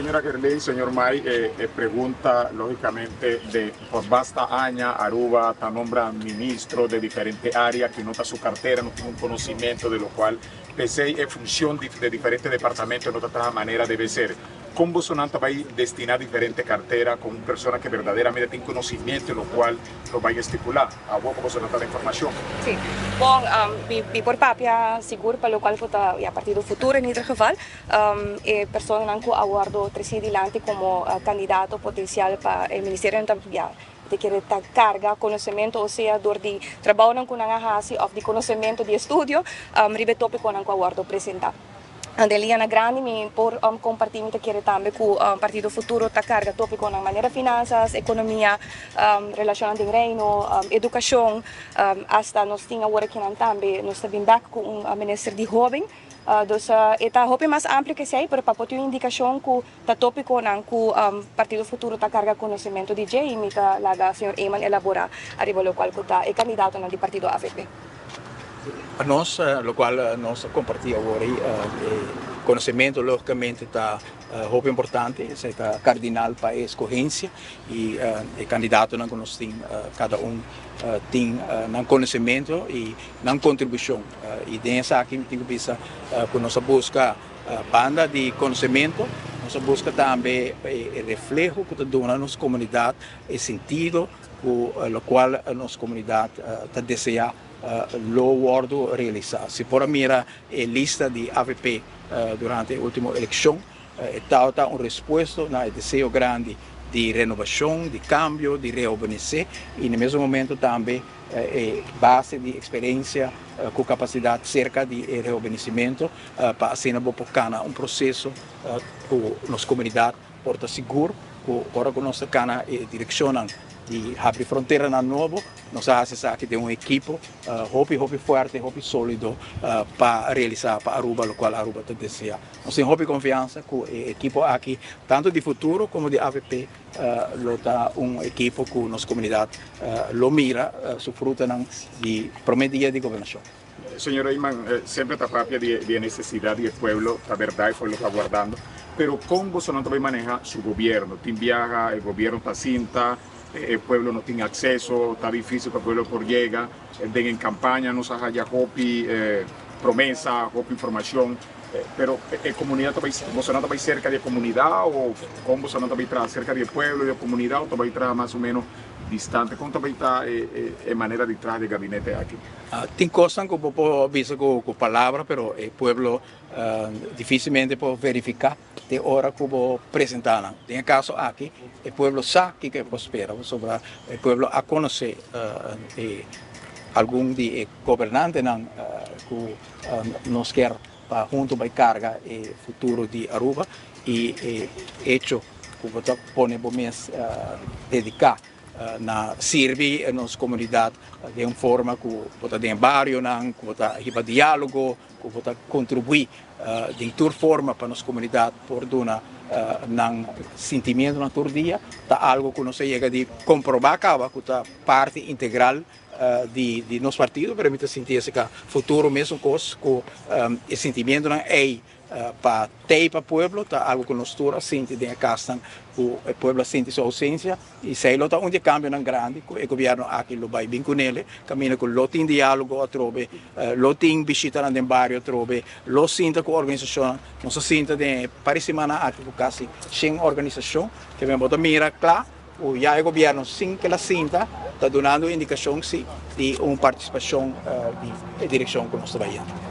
señora Gerlin, señor May, pregunta lógicamente de por basta años Aruba está nombra ministro de diferentes áreas que no está su cartera, no tiene un conocimiento de lo cual pese en función de diferentes departamentos no está de manera debe ser. ¿Cómo Bolsonaro va a destinar diferentes carteras con personas que verdaderamente tienen conocimiento, lo cual lo va a estipular? A vos como Bolsonaro da información. Sim. Bom, por papia seguro pelo qual vota a partir do futuro in ieder geval, e persona anche aguardo presidente como candidato potencial para o Ministério da de querer ter carga, conhecimento, ou seja, door die trabalho com a raça of de conhecimento de estudo, ribeto com a aguardo apresentar. Deliana grande mi por compartimento querer também com o Partido Futuro tá carga tópico na maneira finanças, economia, relação de reino, educação, hasta nós tinha agora que não também nós também back com o ministro de jovem. Dus esta hope mais amplo que sei, para poder indicação que tá tópico não que o Partido Futuro tá carga conhecimento de J e me tá lá da senhor Eman elaborar arriba lo qual que tá é candidato no partido AVP. Nós, lo qual nós compartilhamos agora, conhecimento logicamente está muito importante, é cardinal para a escorrência e o candidato não conhece cada tem conhecimento e contribuição e dessa aqui tem que pensar que nós busca banda de conhecimento, nós busca também o reflexo que dá na nossa comunidade, o sentido com o qual a nossa comunidade está deseja lo guardo realizar. Se por mira a lista de AVP durante a última eleição, está uma resposta ao desejo grande de renovação, de cambio, de reorganizar e no mesmo momento também base de experiência com capacidade cerca de reorganizamento para assim bocar processo com nossa comunidade porta seguro, para que nossa cana direcionam de abrir fronteira na novo, nós fazemos aqui de equipo hope forte, hope sólido para realizar para Aruba, o qual Aruba te deseja. Nós temos hope confiança com o equipo aqui, tanto de futuro como de AVP, está equipo que nossa comunidade lo mira, sufruta de promedia de governação. Señor Eyman, siempre está propia de necesidad y el pueblo, la verdad, y lo está guardando, pero ¿cómo Bolsonaro va a manejar su gobierno? ¿Tiene viaja, el gobierno está cinta? El pueblo no tiene acceso, está difícil para el pueblo por llega, en campaña no se haya hopi, promesa, hopi información, pero la comunidad Bolsonaro va cerca de la comunidad o cómo Bolsonaro va cerca del pueblo y de la comunidad o va a estar más o menos distante, ¿cómo va a estar en manera de entrar del gabinete aquí? Tem coisas que eu posso ver com palavras, mas o povo dificilmente pode verificar de hora que eu vou apresentar. Tem caso aqui, o povo sabe que prospera, sobre o povo a conhecer algum de governante que nós quer para junto vai carga o futuro de Aruba e hecho que vou pôr para mês dedicar na serve a nossa comunidade de uma forma que pode ter bairro, que pode ter diálogo, que pode contribuir de toda forma para a nossa comunidade por dar sentimento na todo dia, tá algo que nós chega de comprovar que é parte integral de nosso partido, permite sentir esse futuro mesmo coisa com o sentimento não é para o povo, tá algo que nós todos sentimos de casa, o povo sente sua ausência e sei lá onde cambia não grande, o governo aqui lo vai bem com ele, caminha com lo tem diálogo a trobe, lo tem visita no bairro a trobe, lo sinta com a organização, nós sinta de para semana aqui com quase 100 organização que vem botar mira claro, o governo sim que la sinta está dando indicação sim de uma participação de direção que nós trabalhamos.